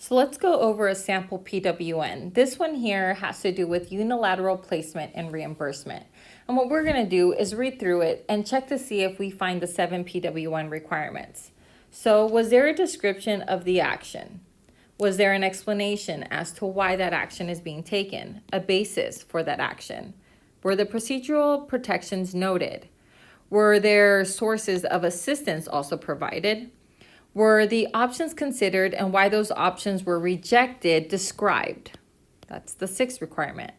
So let's go over a sample PWN. This one here has to do with unilateral placement and reimbursement. And what we're going to do is read through it and check to see if we find the 7 PWN requirements. So was there a description of the action? Was there an explanation as to why that action is being taken? A basis for that action? Were the procedural protections noted? Were there sources of assistance also provided? Were the options considered and why those options were rejected described? That's the 6th requirement.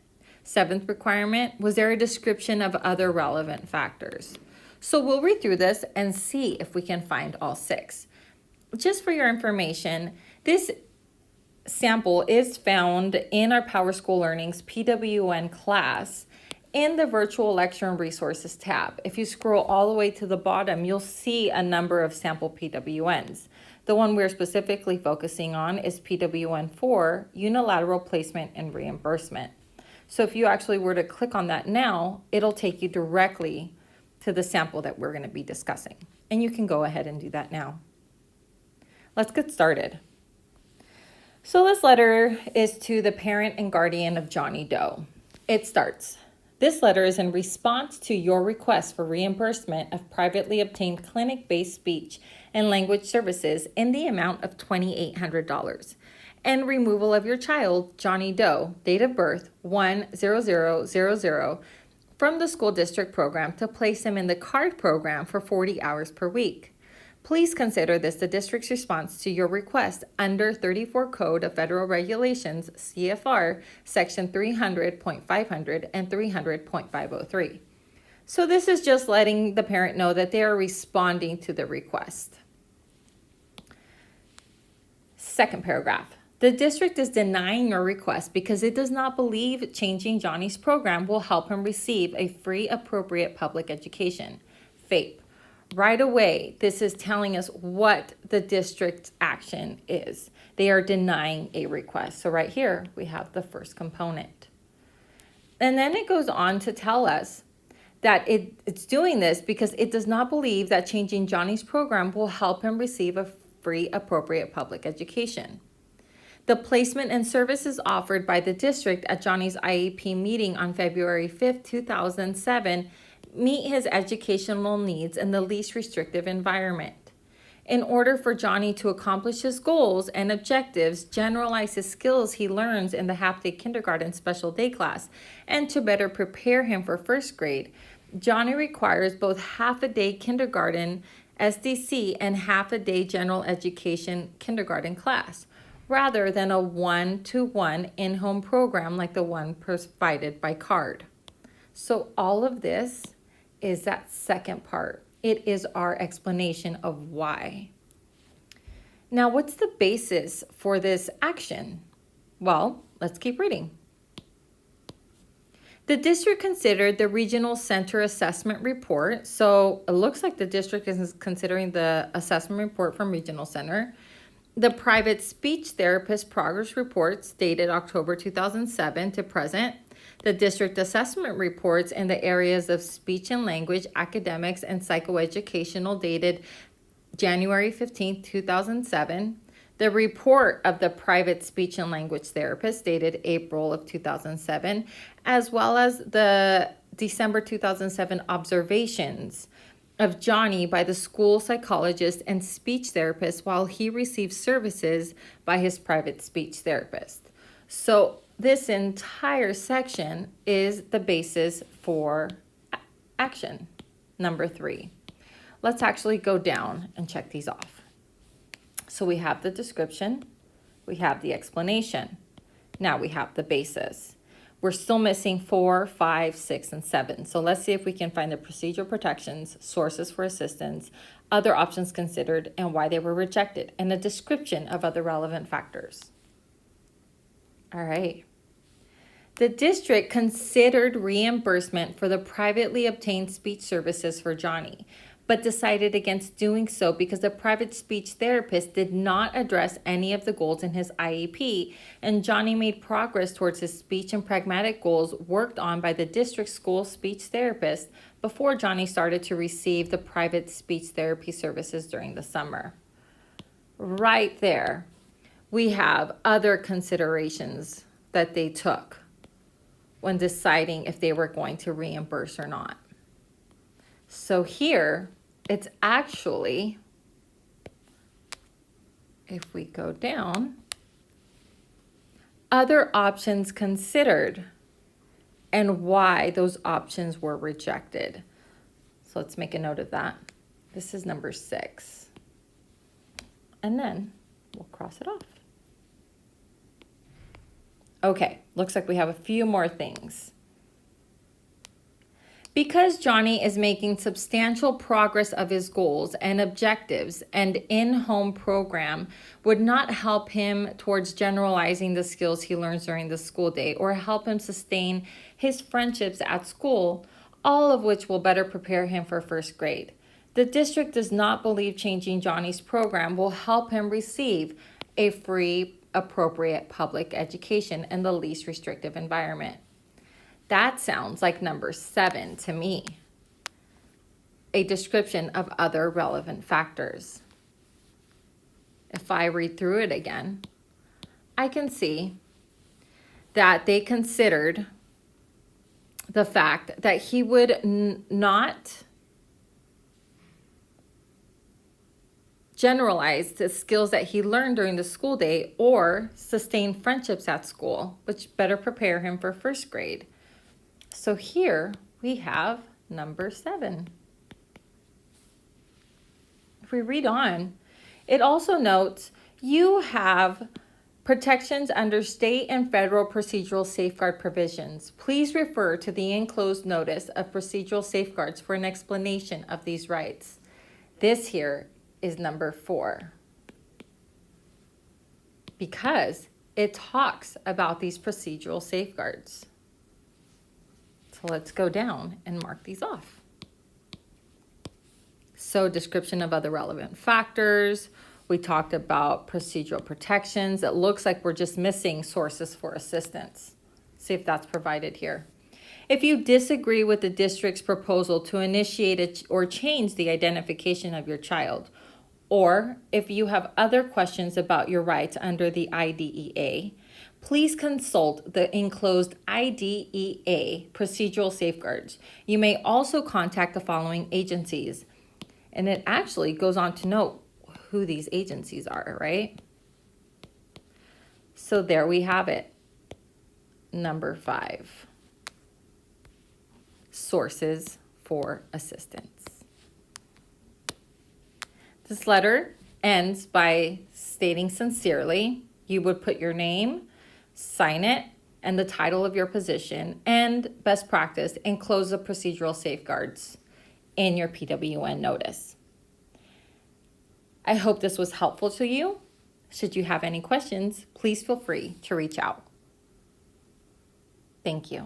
7th requirement, was there a description of other relevant factors? So we'll read through this and see if we can find all 6. Just for your information, this sample is found in our PowerSchool Learning's PWN class in the virtual lecture and resources tab. If you scroll all the way to the bottom, you'll see a number of sample PWNs. The one we're specifically focusing on is PWN 4, unilateral placement and reimbursement. So if you actually were to click on that now, it'll take you directly to the sample that we're going to be discussing. And you can go ahead and do that now. Let's get started. So this letter is to the parent and guardian of Johnny Doe. It starts, "This letter is in response to your request for reimbursement of privately obtained clinic-based speech and language services in the amount of $2,800 and removal of your child, Johnny Doe, date of birth 1/00/00, from the school district program to place him in the CARD program for 40 hours per week. Please consider this the district's response to your request under 34 Code of Federal Regulations, CFR, Section 300.500 and 300.503. So this is just letting the parent know that they are responding to the request. 2nd paragraph. The district is denying your request because it does not believe changing Johnny's program will help him receive a free, appropriate public education, FAPE. Right away, this is telling us what the district's action is. They are denying a request. So right here, we have the first component. And then it goes on to tell us that it's doing this because it does not believe that changing Johnny's program will help him receive a free, appropriate public education. The placement and services offered by the district at Johnny's IEP meeting on February 5th, 2007 meet his educational needs in the least restrictive environment. In order for Johnny to accomplish his goals and objectives, generalize his skills he learns in the half-day kindergarten special day class, and to better prepare him for 1st grade, Johnny requires both half-a-day kindergarten SDC and half-a-day general education kindergarten class, rather than a 1-to-1 in-home program like the one provided by CARD. So all of this is that 2nd part. It is our explanation of why. Now, what's the basis for this action? Well, let's keep reading. The district considered the regional center assessment report. So it looks like the district is considering the assessment report from regional center. The private speech therapist progress reports dated October 2007 to present. The district assessment reports in the areas of speech and language, academics, and psychoeducational dated January 15, 2007. The report of the private speech and language therapist dated April of 2007, as well as the December 2007 observations of Johnny by the school psychologist and speech therapist while he received services by his private speech therapist. So this entire section is the basis for action. Number 3. Let's actually go down and check these off. So we have the description, we have the explanation, now we have the basis. We're still missing 4, 5, 6, and 7. So let's see if we can find the procedural protections, sources for assistance, other options considered, and why they were rejected, and a description of other relevant factors. All right. The district considered reimbursement for the privately obtained speech services for Johnny, but decided against doing so because the private speech therapist did not address any of the goals in his IEP, and Johnny made progress towards his speech and pragmatic goals worked on by the district school speech therapist before Johnny started to receive the private speech therapy services during the summer. Right there. we have other considerations that they took when deciding if they were going to reimburse or not. So here, it's actually, if we go down, other options considered and why those options were rejected. So let's make a note of that. This is number 6. And then we'll cross it off. Okay, looks like we have a few more things. Because Johnny is making substantial progress of his goals and objectives, and in-home program would not help him towards generalizing the skills he learns during the school day or help him sustain his friendships at school, all of which will better prepare him for first grade. The district does not believe changing Johnny's program will help him receive a free, appropriate public education in the least restrictive environment. That sounds like number 7 to me. A description of other relevant factors. If I read through it again, I can see that they considered the fact that he would not generalize the skills that he learned during the school day or sustain friendships at school, which better prepare him for first grade. So here we have number 7. If we read on, it also notes you have protections under state and federal procedural safeguard provisions. Please refer to the enclosed notice of procedural safeguards for an explanation of these rights. This here is number 4 because it talks about these procedural safeguards. So let's go down and mark these off. So description of other relevant factors. We talked about procedural protections. It looks like we're just missing sources for assistance. See if that's provided here. If you disagree with the district's proposal to initiate or change the identification of your child, or if you have other questions about your rights under the IDEA, please consult the enclosed IDEA procedural safeguards. You may also contact the following agencies. And it actually goes on to note who these agencies are, right? So there we have it. Number 5. Sources for assistance. This letter ends by stating sincerely. You would put your name, sign it, and the title of your position, and best practice, and close the procedural safeguards in your PWN notice. I hope this was helpful to you. Should you have any questions, please feel free to reach out. Thank you.